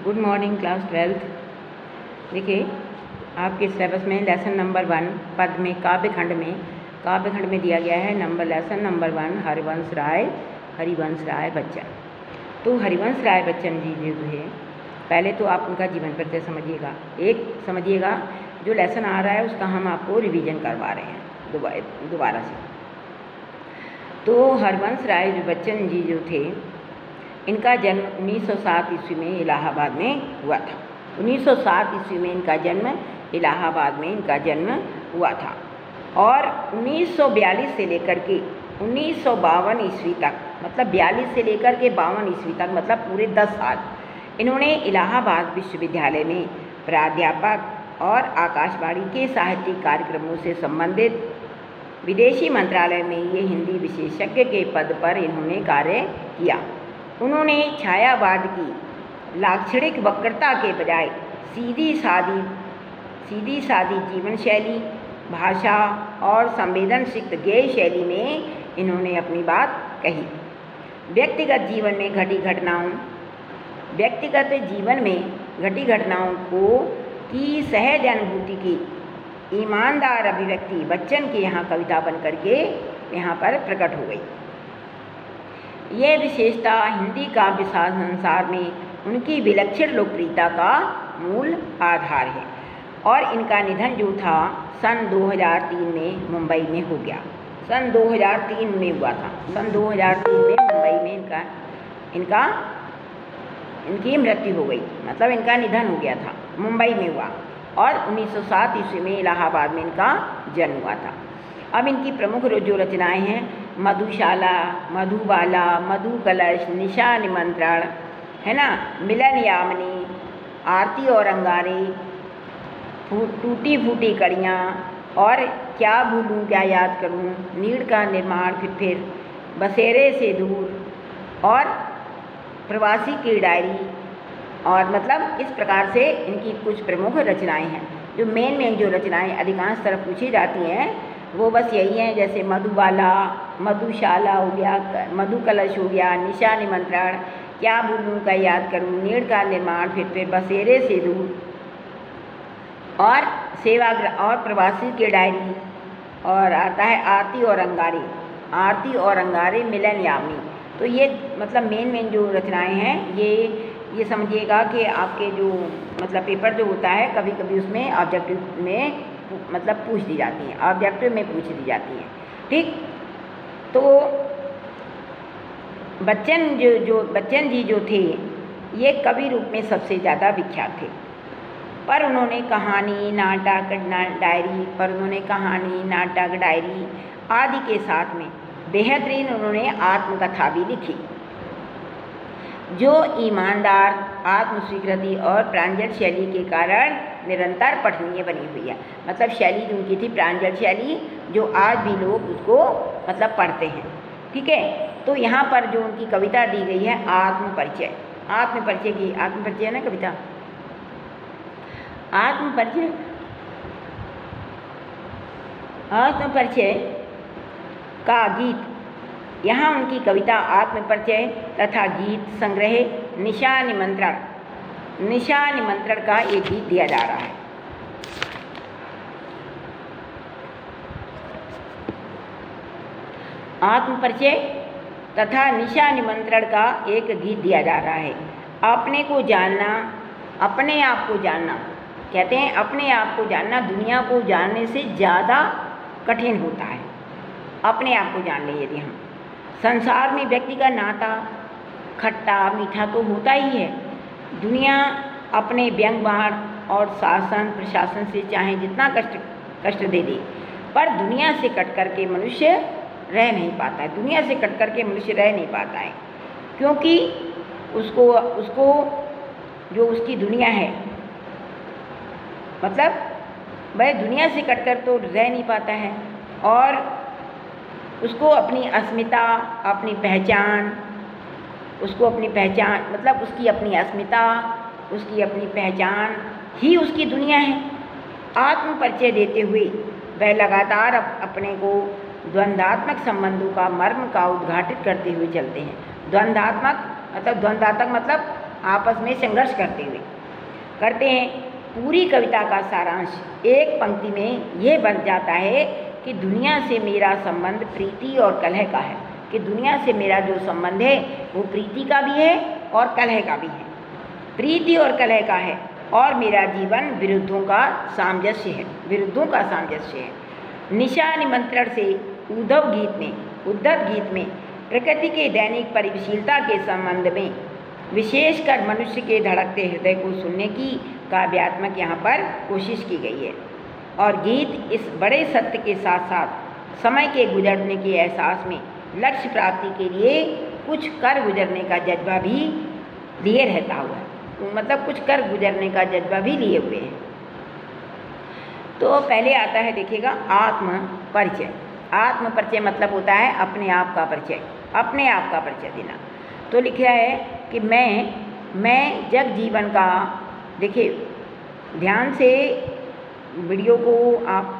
Good morning class 12th। देखिए, आपके syllabus में लेसन नंबर 1 पद में काव्यखंड में दिया गया है लेसन नंबर 1 हरिवंश राय बच्चन। तो हरिवंश राय बच्चन जी जो है, पहले तो आप उनका जीवन परिचय समझिएगा। जो लेसन आ रहा है उसका हम आपको रिवीजन करवा रहे हैं दोबारा से। तो हरिवंश राय बच्चन जी जो थे, इनका जन्म 1907 ईस्वी में इलाहाबाद में हुआ था। 1907 ईस्वी में इनका जन्म इलाहाबाद में हुआ था और 1942 से लेकर के 1952 ईस्वी तक, मतलब 42 से लेकर के 52 ईस्वी तक, मतलब पूरे 10 साल इन्होंने इलाहाबाद विश्वविद्यालय में प्राध्यापक और आकाशवाणी के साहित्यिक कार्यक्रमों से संबंधित विदेशी मंत्रालय में ये हिंदी विशेषज्ञ के पद पर इन्होंने कार्य किया। उन्होंने छायावाद की लाक्षणिक वक्रता के बजाय सीधी सादी जीवन शैली, भाषा और संवेदनशील गेय शैली में इन्होंने अपनी बात कही। व्यक्तिगत जीवन में घटी घटनाओं की सहज अनुभूति की ईमानदार अभिव्यक्ति बच्चन के यहाँ कविता बन करके यहाँ पर प्रकट हो गई। यह विशेषता हिंदी काव्य संसार में उनकी विलक्षण लोकप्रियता का मूल आधार है और इनका निधन जो था सन 2003 में मुंबई में हो गया। सन 2003 में हुआ था। सन 2003 में मुंबई में इनकी मृत्यु हो गई, मतलब इनका निधन हो गया था, मुंबई में हुआ और 1907 ईस्वी में इलाहाबाद में इनका जन्म हुआ था। अब इनकी प्रमुख जो रचनाएं हैं, मधुशाला, मधुबाला, मधु कलश, निशा निमंत्रण, है ना, मिलन यामिनी, आरती और अंगारे, टूटी फूटी कड़ियाँ और क्या भूलूं क्या याद करूं, नीड़ का निर्माण, फिर बसेरे से दूर और प्रवासी की डायरी, और मतलब इस प्रकार से इनकी कुछ प्रमुख रचनाएं हैं। जो मेन जो रचनाएं अधिकांश तरफ पूछी जाती हैं वो बस यही हैं, जैसे मधुबाला, मधुशाला हो गया, मधु कलश हो गया, निशा निमंत्रण, क्या भूलूं क्या याद करूं, नीड़ का निर्माण, फिर बसेरे से दूर और सेवाग्रह और प्रवासी की डायरी, और आता है आरती और अंगारे, मिलन यामिनी। तो ये मतलब मेन जो रचनाएं हैं, ये समझिएगा कि आपके जो मतलब पेपर जो होता है, कभी कभी उसमें ऑब्जेक्टिव में मतलब पूछ दी जाती हैं, ऑब्जेक्टिव में पूछ दी जाती हैं। ठीक, तो बच्चन जी जो थे, ये कवि रूप में सबसे ज़्यादा विख्यात थे, पर उन्होंने कहानी, नाटक, डायरी आदि के साथ में बेहतरीन उन्होंने आत्मकथा भी लिखी, जो ईमानदार, आत्मस्वीकृति और प्रांजल शैली के कारण निरंतर पठनीय बनी हुई है। मतलब शैली जो उनकी थी प्रांजल शैली, जो आज भी लोग उसको मतलब पढ़ते हैं। ठीक है, तो यहाँ पर जो उनकी कविता दी गई है आत्मपरिचय है ना कविता, आत्मपरिचय का गीत। यहाँ उनकी कविता आत्मपरिचय तथा गीत संग्रह निशा निमंत्रण का एक गीत दिया जा रहा है। आत्मपरिचय तथा निशा निमंत्रण का एक गीत दिया जा रहा है। अपने आप को जानना कहते हैं, अपने आप को जानना दुनिया को जानने से ज़्यादा कठिन होता है। अपने आप को जान लें यदि हम, संसार में व्यक्ति का नाता खट्टा मीठा तो होता ही है। दुनिया अपने व्यंग बाण और शासन प्रशासन से चाहे जितना कष्ट दे दे, पर दुनिया से कट कर के मनुष्य रह नहीं पाता है, क्योंकि उसको जो उसकी दुनिया है, मतलब वह दुनिया से कटकर तो रह नहीं पाता है और उसको अपनी अस्मिता, अपनी पहचान मतलब उसकी अपनी अस्मिता, उसकी अपनी पहचान ही उसकी दुनिया है। आत्मपरिचय देते हुए वह लगातार अपने को द्वंद्वात्मक संबंधों का मर्म का उद्घाटित करते हुए चलते हैं। द्वंद्वात्मक मतलब आपस में संघर्ष करते हैं। पूरी कविता का सारांश एक पंक्ति में यह बन जाता है कि दुनिया से मेरा संबंध प्रीति और कलह का है, कि दुनिया से मेरा जो संबंध है वो प्रीति का भी है और कलह का भी है, प्रीति और कलह का है, और मेरा जीवन विरुद्धों का सामंजस्य है। निशा निमंत्रण से उद्धव गीत में प्रकृति के दैनिक परिवशीलता के संबंध में विशेषकर मनुष्य के धड़कते हृदय को सुनने की काव्यात्मक यहाँ पर कोशिश की गई है। और गीत इस बड़े सत्य के साथ साथ समय के गुजरने के एहसास में लक्ष्य प्राप्ति के लिए कुछ कर गुजरने का जज्बा भी लिए रहता हुआ है, मतलब कुछ कर गुजरने का जज्बा भी लिए हुए हैं। तो पहले आता है, देखिएगा, आत्म परिचय मतलब होता है अपने आप का परिचय देना। तो लिखा है कि मैं जग जीवन का, देखिए ध्यान से वीडियो को आप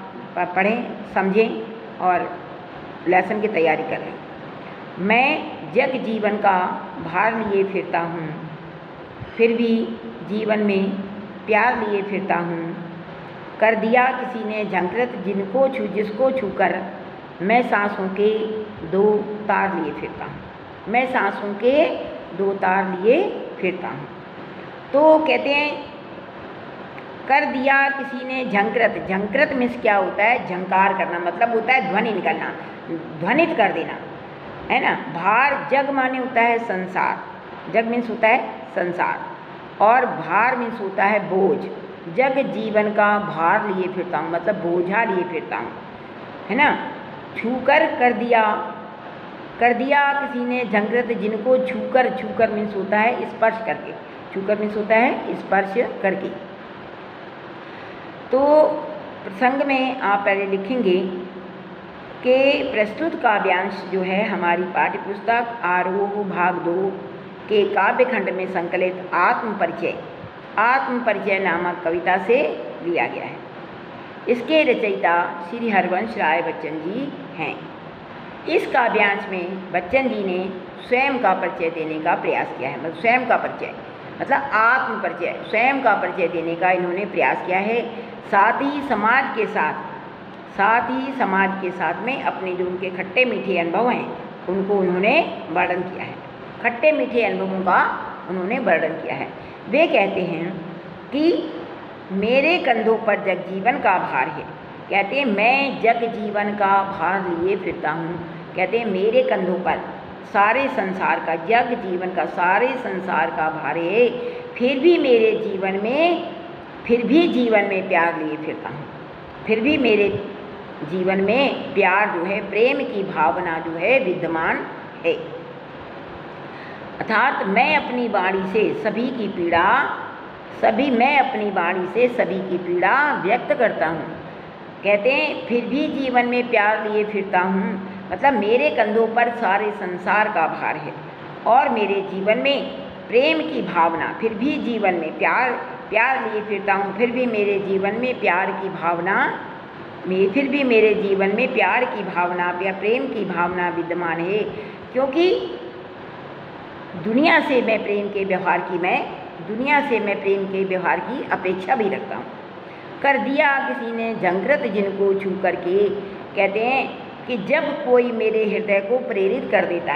पढ़ें, समझें और लेसन की तैयारी करें। मैं जग जीवन का भार लिए फिरता हूँ, फिर भी जीवन में प्यार लिए फिरता हूँ। कर दिया किसी ने झंकृत जिसको छूकर मैं सांसों के दो तार लिए फिरता हूँ। तो कहते हैं कर दिया किसी ने झंकृत मीन्स क्या होता है? झंकार करना, मतलब होता है ध्वनि निकलना, ध्वनित कर देना, है ना। भार, जग माने होता है संसार, जग मीन्स होता है संसार, और भार मीन्स होता है बोझ। जग जीवन का भार लिए फिरता हूँ, मतलब बोझा लिए फिरता हूँ, है ना। छूकर कर दिया किसी ने झंकृत जिनको छूकर मीन्स होता है स्पर्श करके, छूकर मीन्स होता है स्पर्श करके। तो प्रसंग में आप पहले लिखेंगे कि प्रस्तुत काव्यांश जो है हमारी पाठ्य पुस्तक आरोह भाग 2 के काव्य खंड में संकलित आत्म परिचय नामक कविता से लिया गया है। इसके रचयिता श्री हरवंश राय बच्चन जी हैं। इस काव्यांश में बच्चन जी ने स्वयं का परिचय देने का प्रयास किया है, मतलब स्वयं का परिचय मतलब आत्म परिचय, स्वयं का परिचय देने का इन्होंने प्रयास किया है। साथ ही समाज के साथ में अपने जो उनके खट्टे मीठे अनुभव हैं उनको उन्होंने वर्णन किया है, खट्टे मीठे अनुभवों का उन्होंने वर्णन किया है। वे कहते हैं कि मेरे कंधों पर जग जीवन का भार है। कहते हैं मैं जग जीवन का भार लिए फिरता हूँ। कहते हैं मेरे कंधों पर सारे संसार का, जग जीवन का, सारे संसार का भार है, फिर भी जीवन में प्यार लिए फिरता हूँ। फिर भी मेरे जीवन में प्यार जो है, प्रेम की भावना जो है विद्यमान है। अर्थात मैं अपनी वाणी से सभी की पीड़ा व्यक्त करता हूँ। कहते हैं फिर भी जीवन में प्यार लिए फिरता हूँ, मतलब मेरे कंधों पर सारे संसार का भार है और मेरे जीवन में प्रेम की भावना, फिर भी जीवन में प्यार लिए फिरता हूँ, फिर भी मेरे जीवन में प्यार की भावना या प्रेम की भावना विद्यमान है। क्योंकि दुनिया से मैं प्रेम के व्यवहार की अपेक्षा भी रखता हूँ। कर दिया किसी ने झंकृत जिनको छू करके। कहते हैं कि जब कोई मेरे हृदय को प्रेरित कर देता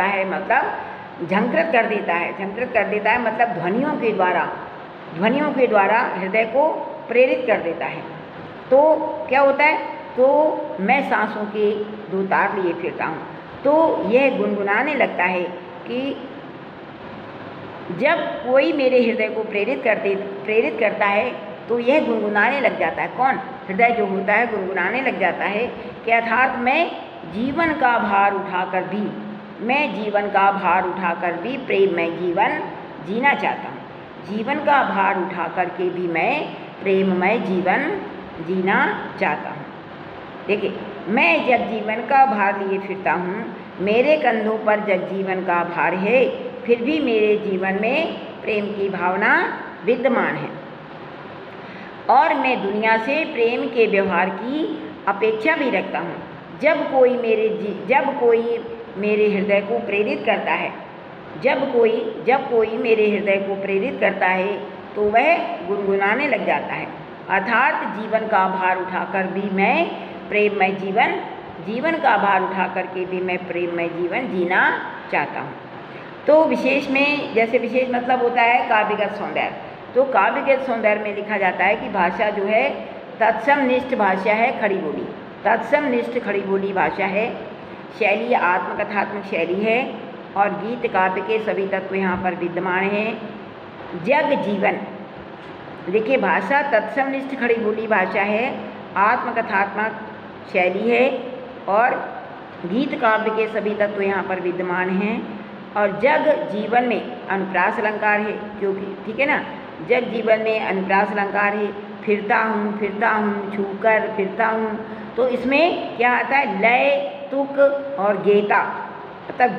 है, मतलब झंकृत कर देता है मतलब ध्वनियों के द्वारा हृदय को प्रेरित कर देता है। तो क्या होता है? तो मैं सांसों के दो तार लिए फिरता हूँ। तो यह गुनगुनाने लगता है कि जब कोई मेरे हृदय को प्रेरित करता है तो यह गुनगुनाने लग जाता है। कौन? हृदय जो होता है गुनगुनाने लग जाता है कि अर्थात मैं जीवन का भार उठाकर भी प्रेममय जीवन जीना चाहता हूँ। जीवन का भार उठा करके भी मैं प्रेममय जीवन जीना चाहता हूँ। देखिए, मैं जग जीवन का भार लिए फिरता हूँ, मेरे कंधों पर जग जीवन का भार है, फिर भी मेरे जीवन में प्रेम की भावना विद्यमान है और मैं दुनिया से प्रेम के व्यवहार की अपेक्षा भी रखता हूँ। जब कोई मेरे हृदय को प्रेरित करता है जब कोई मेरे हृदय को प्रेरित करता है तो वह गुनगुनाने लग जाता है। अर्थात जीवन का भार उठाकर भी मैं प्रेममय जीवन का भार उठा करके भी मैं प्रेममय जीवन जीना चाहता हूँ। तो विशेष में, जैसे विशेष मतलब होता है काव्यगत सौंदर्य, तो काव्यगत सौंदर्य में लिखा जाता है कि भाषा जो है तत्समनिष्ठ भाषा है, खड़ी बोली, तत्समनिष्ठ खड़ी बोली भाषा है। शैली आत्मकथात्मक शैली है और गीत काव्य के सभी तत्व यहाँ पर विद्यमान हैं। जग जीवन, देखिए भाषा तत्समनिष्ठ खड़ी बोली भाषा है, आत्मकथात्मक शैली है और गीत काव्य के सभी तत्व यहाँ पर विद्यमान हैं। और जग जीवन में अनुप्रास अलंकार है, क्योंकि ठीक है ना, जग जीवन में अनुप्रास अलंकार है। फिरता हूँ, छूकर फिरता हूँ, तो इसमें क्या आता है, लय तुक और गेता, मतलब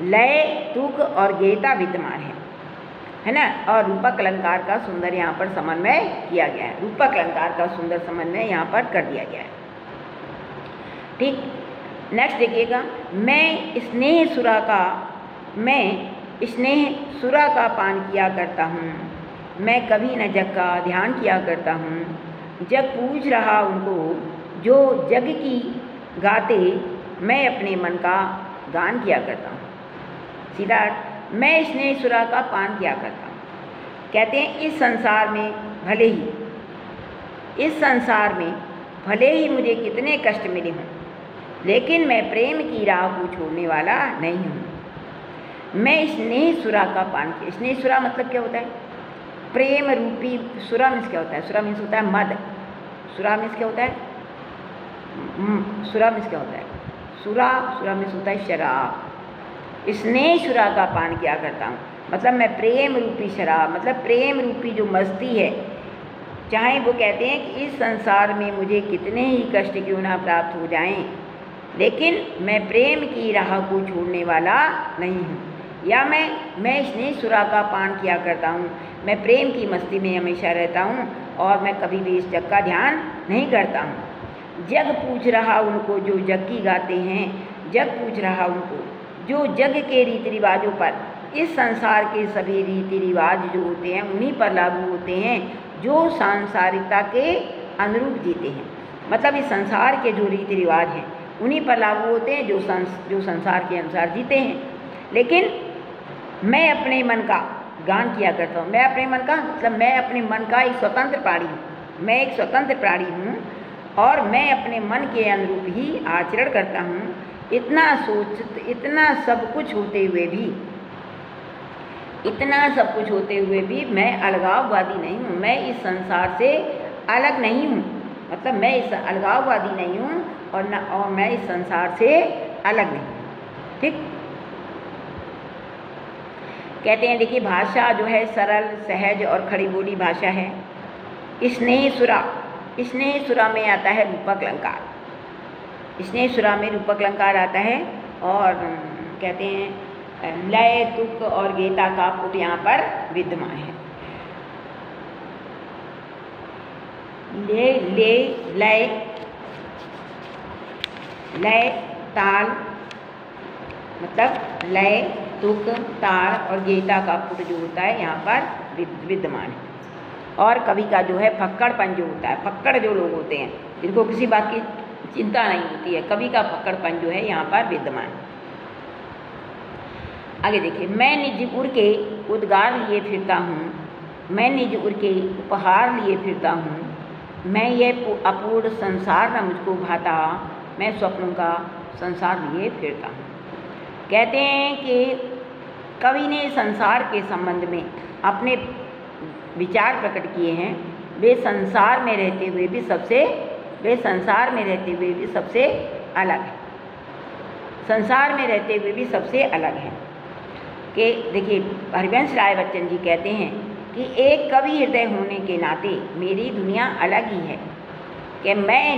लय तुक और गेता विद्यमान है ना। और रूपक अलंकार का सुंदर यहाँ पर समन्वय किया गया है, रूपक अलंकार का सुंदर समन्वय यहाँ पर कर दिया गया है। ठीक, नेक्स्ट देखिएगा, मैं स्नेह सुरा का पान किया करता हूँ, मैं कभी न जग का ध्यान किया करता हूँ। जग पूछ रहा उनको जो जग की गाते, मैं अपने मन का गान किया करता हूँ। सीधा, मैं स्नेह सुरा का पान किया करता हूँ। कहते हैं इस संसार में भले ही मुझे कितने कष्ट मिले हों, लेकिन मैं प्रेम की राह को छोड़ने वाला नहीं हूँ। मैं स्नेह सुरा का पान किया, स्नेह सुरा मतलब क्या होता है, प्रेम रूपी, सुरा मीन्स क्या होता है, सुरा मीन्स होता है मद, सुरा मीन्स क्या होता है, सुरा मीन्स क्या होता है, सुरा मीन्स होता है शराब। स्नेह सुरा का पान किया करता हूँ, मतलब मैं प्रेम रूपी शराब, मतलब प्रेम रूपी जो मस्ती है, चाहे वो कहते हैं कि इस संसार में मुझे कितने ही कष्ट क्यों ना प्राप्त हो जाएं, लेकिन मैं प्रेम की राह को छोड़ने वाला नहीं हूँ। या मैं स्नेह सुरा का पान किया करता हूँ, मैं प्रेम की मस्ती में हमेशा रहता हूँ और मैं कभी भी इस जग का ध्यान नहीं करता हूँ। जग पूछ रहा उनको जो जग की गाते हैं, जग पूछ रहा उनको जो जग के रीति रिवाजों पर, इस संसार के सभी रीति रिवाज जो होते हैं उन्हीं पर लागू होते हैं जो सांसारिकता के अनुरूप जीते हैं। मतलब इस संसार के जो रीति रिवाज हैं उन्हीं पर लागू होते हैं जो संसार के अनुसार जीते हैं। लेकिन मैं अपने मन का गान किया करता हूँ। मैं अपने मन का मतलब मैं अपने मन का एक स्वतंत्र प्राणी हूँ, मैं एक स्वतंत्र प्राणी हूँ और मैं अपने मन के अनुरूप ही आचरण करता हूँ। इतना सब कुछ होते हुए भी मैं अलगाववादी नहीं हूँ, मैं इस संसार से अलग नहीं हूँ, मतलब मैं इस अलगाववादी नहीं हूँ और मैं इस संसार से अलग नहीं हूँ। ठीक, कहते हैं देखिए भाषा जो है सरल सहज और खड़ी बोली भाषा है। स्नेह सुरा में आता है रूपक अलंकार, स्नेह सुरा में रूपक अलंकार आता है और कहते हैं लय तुक और गेता का पुट यहाँ पर विद्यमान है। लय ताल, मतलब लय तुक ताल और गेता का पुट जो होता है यहाँ पर विद्यमान है। और कवि का जो है फक्कड़पन जो होता है, फक्कड़ जो लोग होते हैं जिनको किसी बात की चिंता नहीं होती है, कवि का फक्कड़पन जो है यहाँ पर विद्यमान है। आगे देखिए, मैं निज उर के उद्गार लिए फिरता हूँ, मैं निज उर के उपहार लिए फिरता हूँ, मैं ये अपूर्ण संसार न मुझको भाता, मैं स्वप्नों का संसार लिए फिरता हूँ। कहते हैं कि कवि ने संसार के संबंध में अपने विचार प्रकट किए हैं। वे संसार में रहते हुए भी सबसे अलग है, संसार में रहते हुए भी सबसे अलग है। कि देखिए हरिवंश राय बच्चन जी कहते हैं कि एक कवि हृदय होने के नाते मेरी दुनिया अलग ही है, कि मैं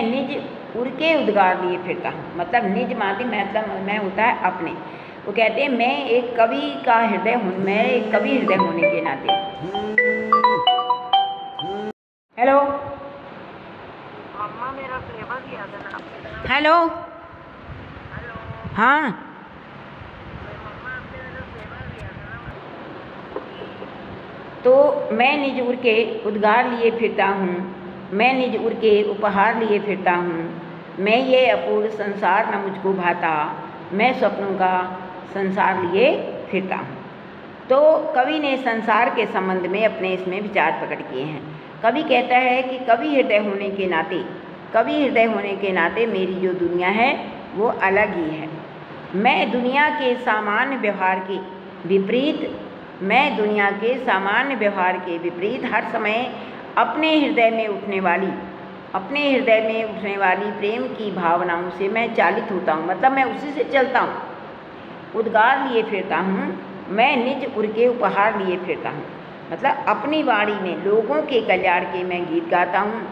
निज उर के उद्गार लिए फिरता हूँ, मतलब निज माते मतलब मैं होता है अपने। वो कहते हैं मैं एक कवि हृदय होने के नाते। हेलो मम्मा, मेरा फ्लेवर याद है ना आपके? हेलो, हाँ तो मैं निज उर के उद्गार लिए फिरता हूँ, मैं निज उर के उपहार लिए फिरता हूँ, मैं ये अपूर्ण संसार न मुझको भाता, मैं स्वप्नों का संसार लिए फिरता हूँ। तो कवि ने संसार के संबंध में अपने इसमें विचार प्रकट किए हैं। कवि कहता है कि कवि हृदय होने के नाते मेरी जो दुनिया है वो अलग ही है। मैं दुनिया के सामान्य व्यवहार के विपरीत हर समय अपने हृदय में उठने वाली प्रेम की भावनाओं से मैं चालित होता हूँ, मतलब मैं उसी से चलता हूँ। उद्गार लिए फिरता हूँ, मैं निज उर के उपहार लिए फिरता हूँ, मतलब अपनी वाणी में लोगों के कल्याण के मैं गीत गाता हूँ।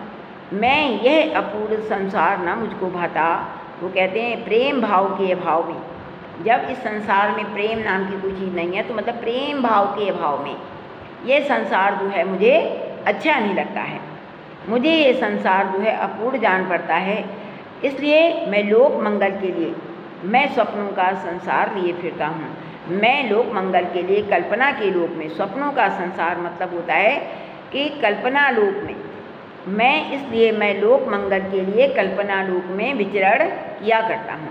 मैं यह अपूर्ण संसार ना मुझको भाता, वो कहते हैं प्रेम भाव के अभाव में, जब इस संसार में प्रेम नाम की कोई चीज़ नहीं है तो मतलब प्रेम भाव के अभाव में ये संसार जो है मुझे अच्छा नहीं लगता है, मुझे ये संसार जो है अपूर्ण जान पड़ता है। इसलिए मैं लोक मंगल के लिए मैं स्वप्नों का संसार लिए फिरता हूँ। मैं लोक मंगल के लिए कल्पना के लोक में, स्वप्नों का संसार मतलब होता है कि कल्पना लोक में, मैं लोक मंगल के लिए कल्पना लोक में विचरण किया करता हूँ।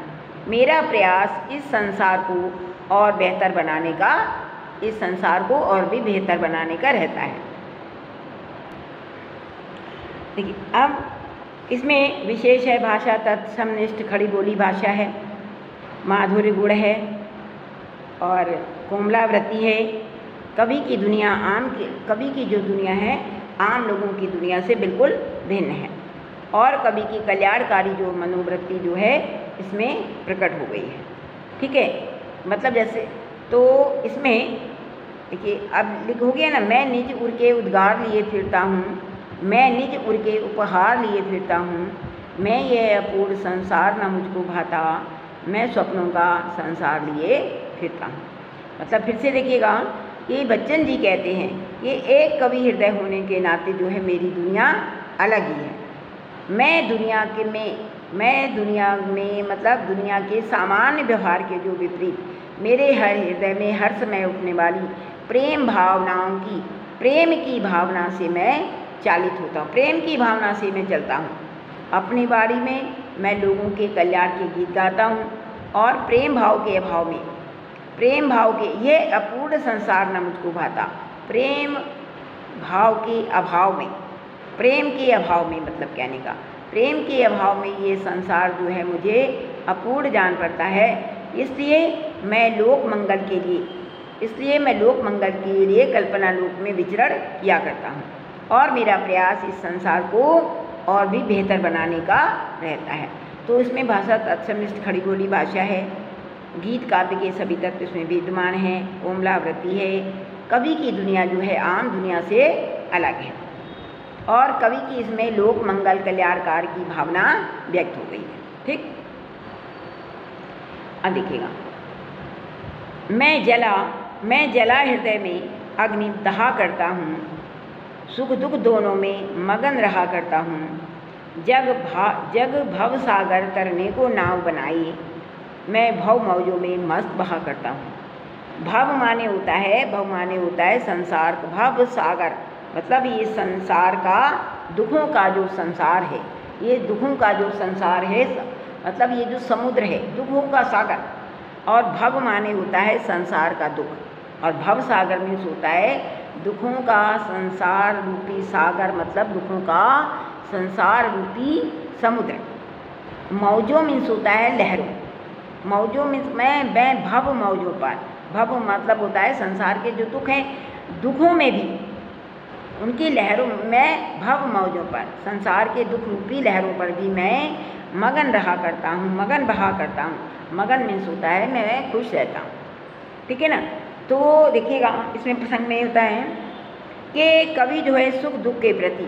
मेरा प्रयास इस संसार को और भी बेहतर बनाने का रहता है। देखिए अब इसमें विशेष है भाषा तत्समनिष्ठ खड़ी बोली भाषा है, माधुर्य गुण है और कोमलावृत्ति है। कवि की जो दुनिया है आम लोगों की दुनिया से बिल्कुल भिन्न है और कवि की कल्याणकारी जो मनोवृत्ति जो है इसमें प्रकट हो गई है। ठीक है, मतलब जैसे तो इसमें देखिए अब हो गया ना, मैं निज उर के उद्गार लिए फिरता हूँ, मैं निज उर के उपहार लिए फिरता हूँ, मैं ये अपूर्ण संसार न मुझको भाता, मैं स्वप्नों का संसार लिए फिरता हूँ। मतलब फिर से देखिएगा, ये बच्चन जी कहते हैं कि एक कवि हृदय होने के नाते जो है मेरी दुनिया अलग ही है। मैं दुनिया में मतलब दुनिया के सामान्य व्यवहार के जो विपरीत मेरे हर हृदय में हर समय उठने वाली प्रेम की भावना से मैं चालित होता हूँ, प्रेम की भावना से मैं चलता हूँ। अपनी वाणी में मैं लोगों के कल्याण के गीत गाता हूँ और प्रेम भाव के ये अपूर्ण संसार न मुझको भाता, प्रेम के अभाव में मतलब कहने का, प्रेम के अभाव में ये संसार जो है मुझे अपूर्ण जान पड़ता है। इसलिए मैं लोक मंगल के लिए कल्पना लोक में विचरण किया करता हूँ और मेरा प्रयास इस संसार को और भी बेहतर बनाने का रहता है। तो इसमें भाषा तत्समनिष्ठ खड़ी बोली भाषा है, गीत काव्य के सभी तत्व इसमें विद्यमान हैं, कोमलावृत्ति है। कवि की दुनिया जो है आम दुनिया से अलग है और कवि की इसमें लोक मंगल कल्याणकार की भावना व्यक्त हो गई है। ठीक, अब देखिएगा, मैं जला हृदय में अग्नि दहा करता हूँ, सुख दुख दोनों में मगन रहा करता हूँ। जग भव सागर तरने को नाव बनाई, मैं भव मौजों में मस्त बहा करता हूँ। भव माने होता है संसार, भव सागर मतलब ये संसार का दुखों का जो संसार है, ये दुखों का जो संसार है मतलब ये जो समुद्र है दुखों का सागर, और भव माने होता है संसार का दुख और भव सागर मीन्स होता है दुखों का संसार रूपी सागर, मतलब दुखों का संसार रूपी समुद्र। मौजों मीन्स होता है लहरों, मौजों मीन्स मैं भव मौजों पर, भव मतलब होता है संसार के जो दुख हैं, दुखों में भी उनकी लहरों में भव मौजों पर, संसार के दुख रूपी लहरों पर भी मैं मगन रहा करता हूँ, मगन बहा करता हूँ। मगन मीन्स होता है मैं खुश रहता हूँ। ठीक है ना, तो देखिएगा इसमें प्रसंग में होता है कि कवि जो है सुख दुख के प्रति,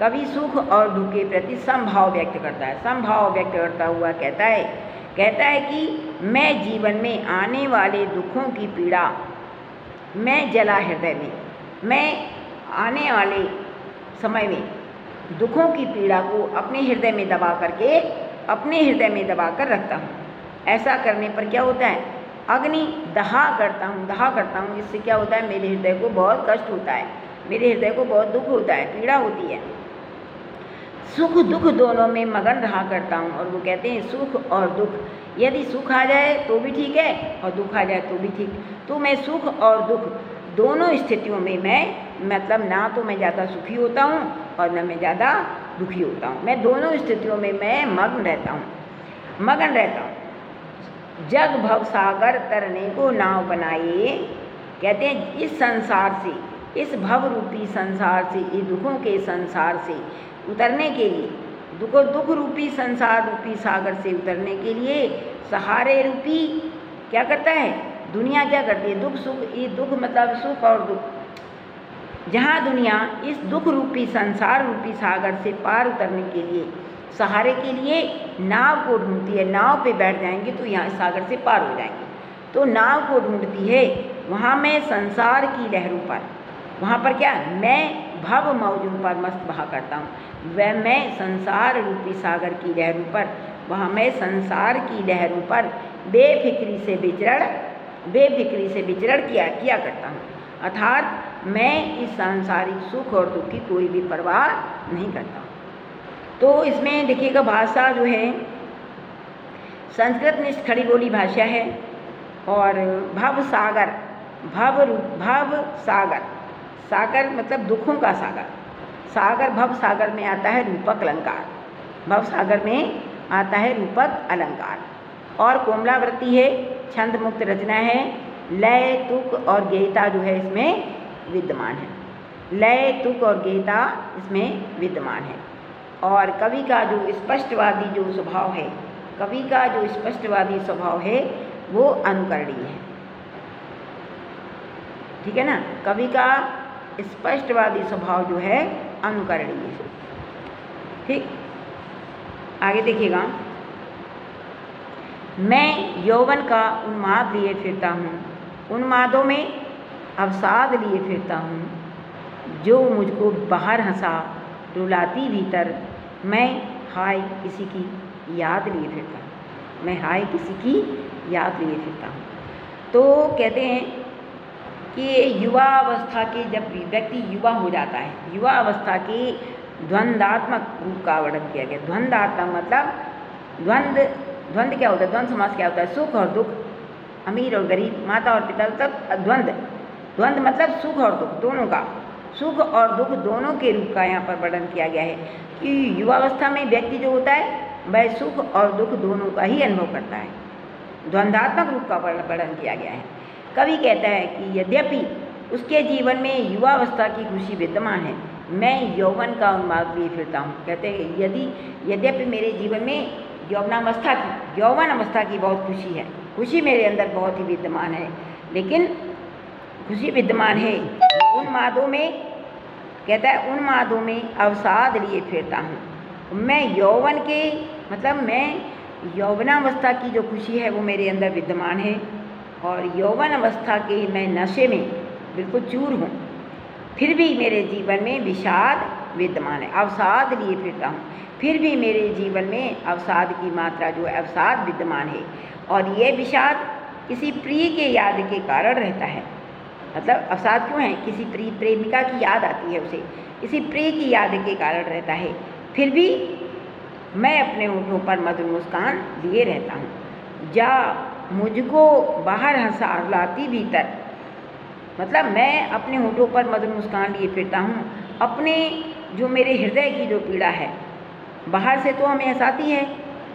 कवि सुख और दुख के प्रति समभाव व्यक्त करता है। समभाव व्यक्त करता हुआ कहता है कि मैं जीवन में आने वाले दुखों की पीड़ा, मैं जला हृदय में, मैं आने वाले समय में दुखों की पीड़ा को अपने हृदय में दबा कर रखता हूँ। ऐसा करने पर क्या होता है, अग्नि दहा करता हूँ। इससे क्या होता है, मेरे हृदय को बहुत कष्ट होता है, मेरे हृदय को बहुत दुख होता है, पीड़ा होती है। सुख दुख दोनों में मगन रहा करता हूँ। और वो कहते हैं सुख और दुख, यदि सुख आ जाए तो भी ठीक है और दुख आ जाए तो भी ठीक। तो मैं सुख और दुख दोनों स्थितियों में मैं मतलब ना तो मैं ज़्यादा सुखी होता हूँ और न मैं ज़्यादा दुखी होता हूँ। मैं दोनों स्थितियों में मैं मगन रहता हूँ। जग भव सागर तरने को नाव बनाए। कहते हैं इस संसार से, इस भव रूपी संसार से, इस दुखों के संसार से उतरने के लिए, दुख रूपी संसार रूपी सागर से उतरने के लिए सहारे रूपी क्या करता है, दुनिया क्या करती है, दुख सुख, ये दुख मतलब सुख और दुख। जहाँ दुनिया इस दुख रूपी संसार रूपी सागर से पार उतरने के लिए, सहारे के लिए नाव को ढूंढती है। नाव पे बैठ जाएंगे तो यहाँ सागर से पार हो जाएंगे। तो नाव को ढूंढती है, वहाँ मैं संसार की लहरों पर, वहाँ पर क्या, मैं भव मौजों पर मस्त बहा करता हूँ। वह मैं संसार रूपी सागर की लहरों पर, वहाँ मैं संसार की लहरों पर बेफिक्री से विचरण किया करता हूँ। अर्थात मैं इस सांसारिक सुख और दुख की कोई भी परवाह नहीं करता हूँ। तो इसमें देखिएगा भाषा जो है संस्कृत निष्ठ खड़ी बोली भाषा है। और भव सागर, सागर मतलब दुखों का सागर, भव सागर में आता है रूपक अलंकार, भव सागर में आता है रूपक अलंकार। और कोमलावृत्ति है, छंद मुक्त रचना है, लय तुक और गेयता जो है इसमें विद्यमान है, लय तुक और गेयता इसमें विद्यमान है। और कवि का जो स्पष्टवादी जो स्वभाव है, कवि का जो स्पष्टवादी स्वभाव है वो अनुकरणीय है, ठीक है ना। कवि का स्पष्टवादी स्वभाव जो है अनुकरणीय है, ठीक। आगे देखिएगा, मैं यौवन का उन्माद लिए फिरता हूँ, उन्मादों में अवसाद लिए फिरता हूँ, जो मुझको बाहर हंसा रुलाती भीतर, मैं हाय किसी की याद लिए फिरता हूँ, मैं हाय किसी की याद लिए फिरता हूँ। तो कहते हैं कि युवा अवस्था के, जब व्यक्ति युवा हो जाता है, युवा अवस्था के द्वंद्वात्मक रूप का वर्णन किया गया। द्वंद्वात्मक मतलब द्वंद्व क्या होता है, द्वंद्व समास क्या होता है, सुख और दुख, अमीर और गरीब, माता और पिता, तब द्वंद्व मतलब सुख और दुख दोनों का, सुख और दुख दोनों के रूप का यहाँ पर वर्णन किया गया है। कि युवावस्था में व्यक्ति जो होता है वह सुख और दुख दोनों का ही अनुभव करता है, द्वंद्वात्मक रूप का वर्णन किया गया है। कवि कहता है कि यद्यपि उसके जीवन में युवावस्था की खुशी विद्यमान है, मैं यौवन का उन्माद लिए फिरता हूँ। कहते हैं यद्यपि मेरे जीवन में यौवन अवस्था की बहुत खुशी है, खुशी मेरे अंदर बहुत ही विद्यमान है, लेकिन खुशी विद्यमान है, उन्मादों में, कहता है उन्मादों में अवसाद लिए फिरता हूँ। मैं यौवन के मतलब मैं यौवनावस्था की जो खुशी है वो मेरे अंदर विद्यमान है, और यौवन अवस्था के मैं नशे में बिल्कुल चूर हूँ, फिर भी मेरे जीवन में विषाद विद्यमान है, अवसाद लिए फिरता हूँ, फिर भी मेरे जीवन में अवसाद की मात्रा जो है अवसाद विद्यमान है। और ये विषाद किसी प्रिय के याद के कारण रहता है। मतलब अवसाद क्यों है, किसी प्रेमिका की याद आती है उसे, किसी प्रिय की याद के कारण रहता है, फिर भी मैं अपने होठों पर मधुर मुस्कान लिए रहता हूँ। जा मुझको बाहर हंसा रुलाती भीतर, मतलब मैं अपने होठों पर मधुर मुस्कान लिए फिरता हूँ, अपने जो मेरे हृदय की जो पीड़ा है, बाहर से तो हमें हंसाती है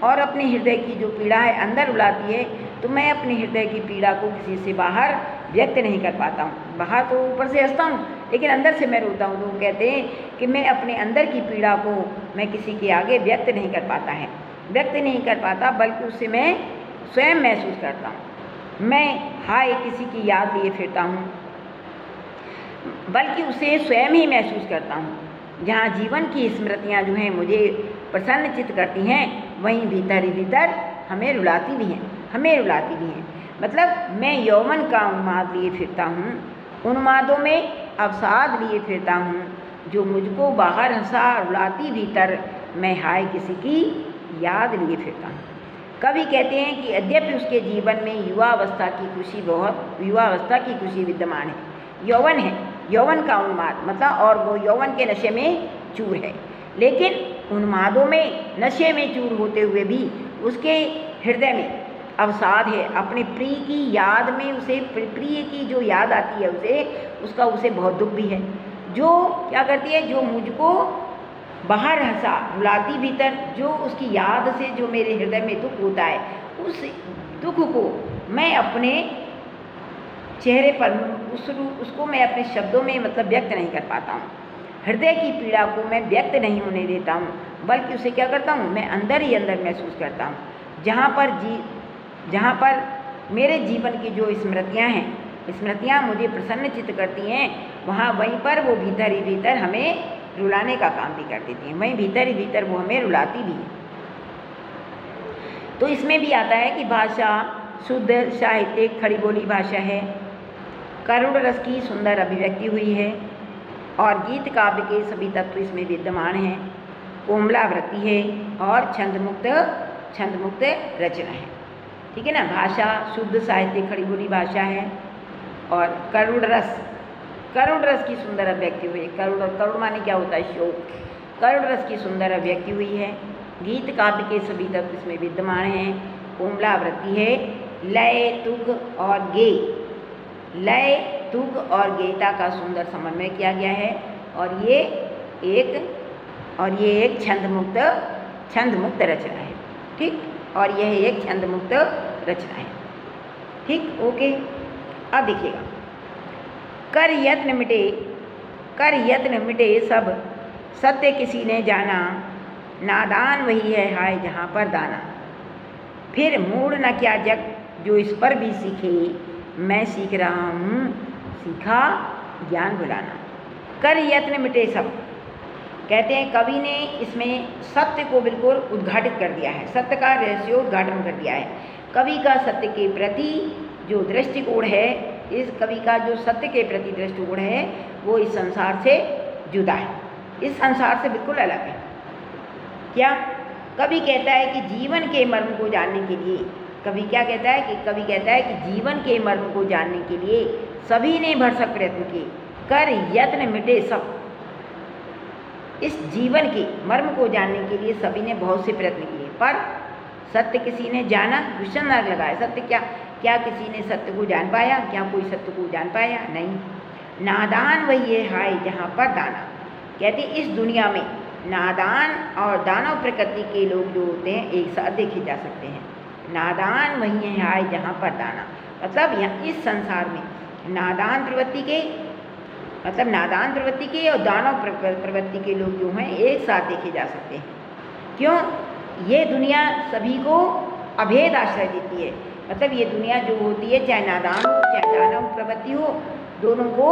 और अपने हृदय की जो पीड़ा है अंदर रुलाती है, तो मैं अपने हृदय की पीड़ा को किसी से बाहर व्यक्त नहीं कर पाता हूँ। बाहर तो ऊपर से हंसता हूँ लेकिन अंदर से मैं रोता हूँ। तो वो कहते हैं कि मैं अपने अंदर की पीड़ा को मैं किसी के आगे व्यक्त नहीं कर पाता, बल्कि उससे मैं स्वयं महसूस करता हूँ। मैं हाय किसी की याद लिए फिरता हूँ, बल्कि उसे स्वयं ही महसूस करता हूँ। जहाँ जीवन की स्मृतियाँ जो हैं मुझे प्रसन्नचित्त करती हैं, वहीं भीतर ही भीतर हमें रुलाती भी हैं। मतलब मैं यौवन का उन्माद लिए फिरता हूँ, उन्मादों में अवसाद लिए फिरता हूँ, जो मुझको बाहर हंसा रुलाती भीतर, मैं हाय किसी की याद लिए फिरता हूँ। कवि कहते हैं कि यद्यपि उसके जीवन में युवावस्था की खुशी विद्यमान है, यौवन है, यौवन का उन्माद मतलब, और वो यौवन के नशे में चूर है, लेकिन उन्मादों में नशे में चूर होते हुए भी उसके हृदय में अवसाद है। अपने प्रिय की याद में उसे, प्रिय की जो याद आती है उसे बहुत दुख भी है। जो क्या करती है, जो मुझको बाहर हंसा रुलाती भीतर, जो उसकी याद से जो मेरे हृदय में दुख होता है, उस दुख को मैं अपने चेहरे पर उसको मैं अपने शब्दों में मतलब व्यक्त नहीं कर पाता हूँ। हृदय की पीड़ा को मैं व्यक्त नहीं होने देता हूँ, बल्कि उसे क्या करता हूँ, मैं अंदर ही अंदर महसूस करता हूँ। जहाँ पर मेरे जीवन की जो स्मृतियाँ हैं, स्मृतियाँ मुझे प्रसन्न चित्त करती हैं, वहीं पर वो भीतर ही भीतर हमें रुलाने का काम भी कर देती हैं, वहीं भीतर ही भीतर वो हमें रुलाती भी है। तो इसमें भी आता है कि भाषा शुद्ध साहित्यिक खड़ी बोली भाषा है, करुण रस की सुंदर अभिव्यक्ति हुई है, और गीत काव्य के सभी तत्व इसमें विद्यमान हैं, कोमलावृत्ति है और छंदमुक्त रचना है। ठीक है ना। भाषा शुद्ध साहित्यिक खड़ी बोली भाषा है, और करुण रस की सुंदर अभिव्यक्ति हुई है। करुण माने क्या होता है, शोक। करुण रस की सुंदर अभिव्यक्ति हुई है, गीत काव्य के सभी तत्व इसमें विद्यमान हैं, कोमलावृत्ति है, लय तुक और गेयता का सुंदर समन्वय किया गया है, और ये एक छंदमुक्त रचना है। ठीक, और यह एक छंदमुक्त रचना है। ठीक, ओके। अब देखिएगा, कर यत्न मिटे सब सत्य किसी ने जाना, नादान वही है हाय जहाँ पर दाना, फिर मूड न क्या जग जो इस पर भी सीखे, मैं सीख रहा हूँ सीखा ज्ञान भुलाना। कर यत्न मिटे सब, कहते हैं कवि ने इसमें सत्य को बिल्कुल उद्घाटित कर दिया है, सत्य का रहस्योद्घाटन कर दिया है। कवि का सत्य के प्रति जो दृष्टिकोण है, इस कवि का जो सत्य के प्रति दृष्टिकोण है, वो इस संसार से जुदा है, इस संसार से बिल्कुल अलग है। क्या कवि कहता है कि जीवन के मर्म को जानने के लिए, कवि कहता है कि जीवन के मर्म को जानने के लिए सभी ने भरसक प्रयत्न किए, कर यत्न मिटे सब। इस जीवन के मर्म को जानने के लिए सभी ने बहुत से प्रयत्न किए, पर सत्य किसी ने जाना, क्वेश्चन मार्क लगाया। सत्य क्या किसी ने सत्य को जान पाया? क्या कोई सत्य को जान पाया? नहीं। नादान वही है हाय जहाँ पर दाना, कहते इस दुनिया में नादान और दानव प्रकृति के लोग जो होते हैं एक साथ देखे जा सकते हैं। नादान वही है हाय जहाँ पर दाना, मतलब यहाँ इस संसार में नादान प्रवृत्ति के और दानव प्रवृत्ति के लोग जो हैं एक साथ देखे जा सकते हैं। क्यों? ये दुनिया सभी को अभेद आश्रय देती है, मतलब ये दुनिया जो होती है, चाहे नादान हो चाहे दानव प्रवृत्ति हो, दोनों को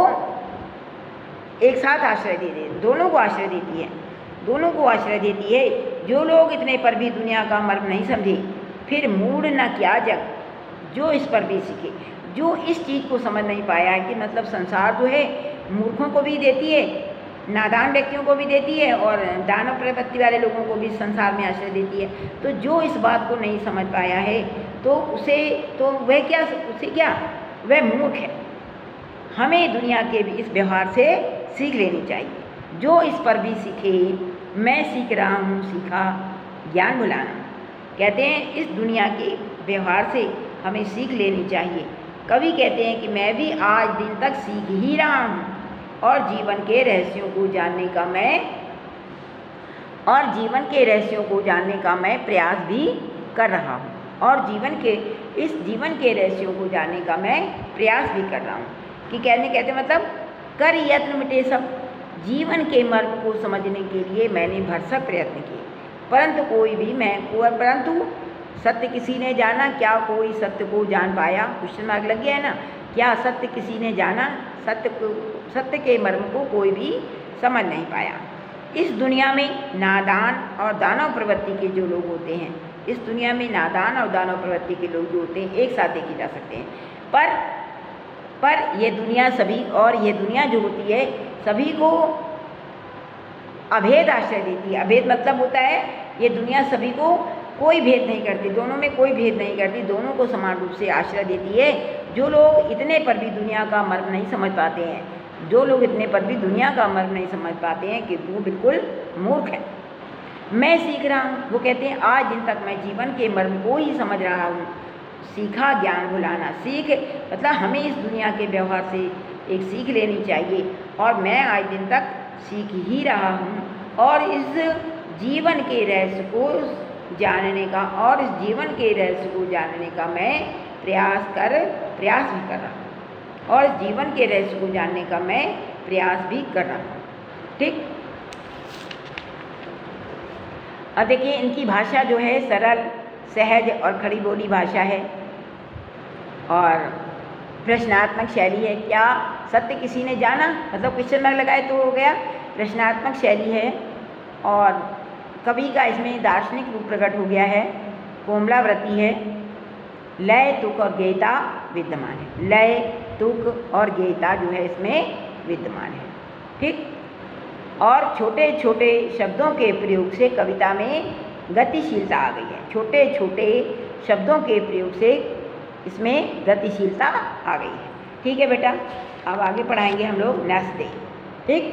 एक साथ आश्रय दोनों को आश्रय देती है। जो लोग इतने पर भी दुनिया का मर्म नहीं समझे, फिर मूढ़ न क्या जग जो इस पर भी सीखे, जो इस चीज़ को समझ नहीं पाया है कि मतलब संसार जो है मूर्खों को भी देती है, नादान व्यक्तियों को भी देती है, और दानव प्रवृत्ति वाले लोगों को भी संसार में आश्रय देती है। तो जो इस बात को नहीं समझ पाया है तो वह मूर्ख है। हमें दुनिया के भी इस व्यवहार से सीख लेनी चाहिए। जो इस पर भी सीखे, मैं सीख रहा हूँ सीखा ज्ञान भुलाना, कहते हैं इस दुनिया के व्यवहार से हमें सीख लेनी चाहिए। कवि कहते हैं कि मैं भी आज दिन तक सीख ही रहा हूँ, और जीवन के रहस्यों को जानने का मैं प्रयास भी कर रहा हूँ, और जीवन के रहस्यों को जानने का मैं प्रयास भी कर रहा हूँ। कि कहते मतलब कर यत्न मिटे सब, जीवन के मर्म को समझने के लिए मैंने भरसक प्रयत्न किए, परंतु सत्य किसी ने जाना, क्या कोई सत्य को जान पाया? क्वेश्चन मार्क लग गया है ना। क्या सत्य किसी ने जाना? सत्य के मर्म को कोई भी समझ नहीं पाया। इस दुनिया में नादान और दानव प्रवृत्ति के जो लोग होते हैं, इस दुनिया में नादान और दानव प्रवृत्ति के लोग जो होते हैं एक साथ देखे जा सकते हैं, पर ये दुनिया जो होती है सभी को अभेद आश्रय देती है। अभेद मतलब होता है ये दुनिया सभी को कोई भेद नहीं करती, दोनों में कोई भेद नहीं करती, दोनों को समान रूप से आश्रय देती है। जो लोग इतने पर भी दुनिया का मर्म नहीं समझ पाते हैं, जो लोग इतने पर भी दुनिया का मर्म नहीं समझ पाते हैं कि वो बिल्कुल मूर्ख है। मैं सीख रहा हूँ, वो कहते हैं आज दिन तक मैं जीवन के मर्म को ही समझ रहा हूँ। सीखा ज्ञान भुलाना, सीख मतलब हमें इस दुनिया के व्यवहार से एक सीख लेनी चाहिए, और मैं आज दिन तक सीख ही रहा हूँ, और इस जीवन के रहस्य को जानने का, और इस जीवन के रहस्य को जानने का मैं प्रयास भी कर रहा हूँ, और इस जीवन के रहस्य को जानने का मैं प्रयास भी कर रहा हूँ। ठीक। अब देखिए इनकी भाषा जो है सरल, सहज और खड़ी बोली भाषा है, और प्रश्नात्मक शैली है। क्या सत्य किसी ने जाना, मतलब क्वेश्चन मार्क लगाए तो हो गया। प्रश्नात्मक शैली है, और कवि का इसमें दार्शनिक रूप प्रकट हो गया है। कोमलावृत्ति है। लय, तुक और गेयता विद्यमान है। लय, तुक और गेयता जो है इसमें विद्यमान है। ठीक। और छोटे छोटे शब्दों के प्रयोग से कविता में गतिशीलता आ गई है। छोटे छोटे शब्दों के प्रयोग से इसमें गतिशीलता आ गई है। ठीक है बेटा, अब आगे पढ़ाएंगे हम लोग नेक्स्ट डे। ठीक।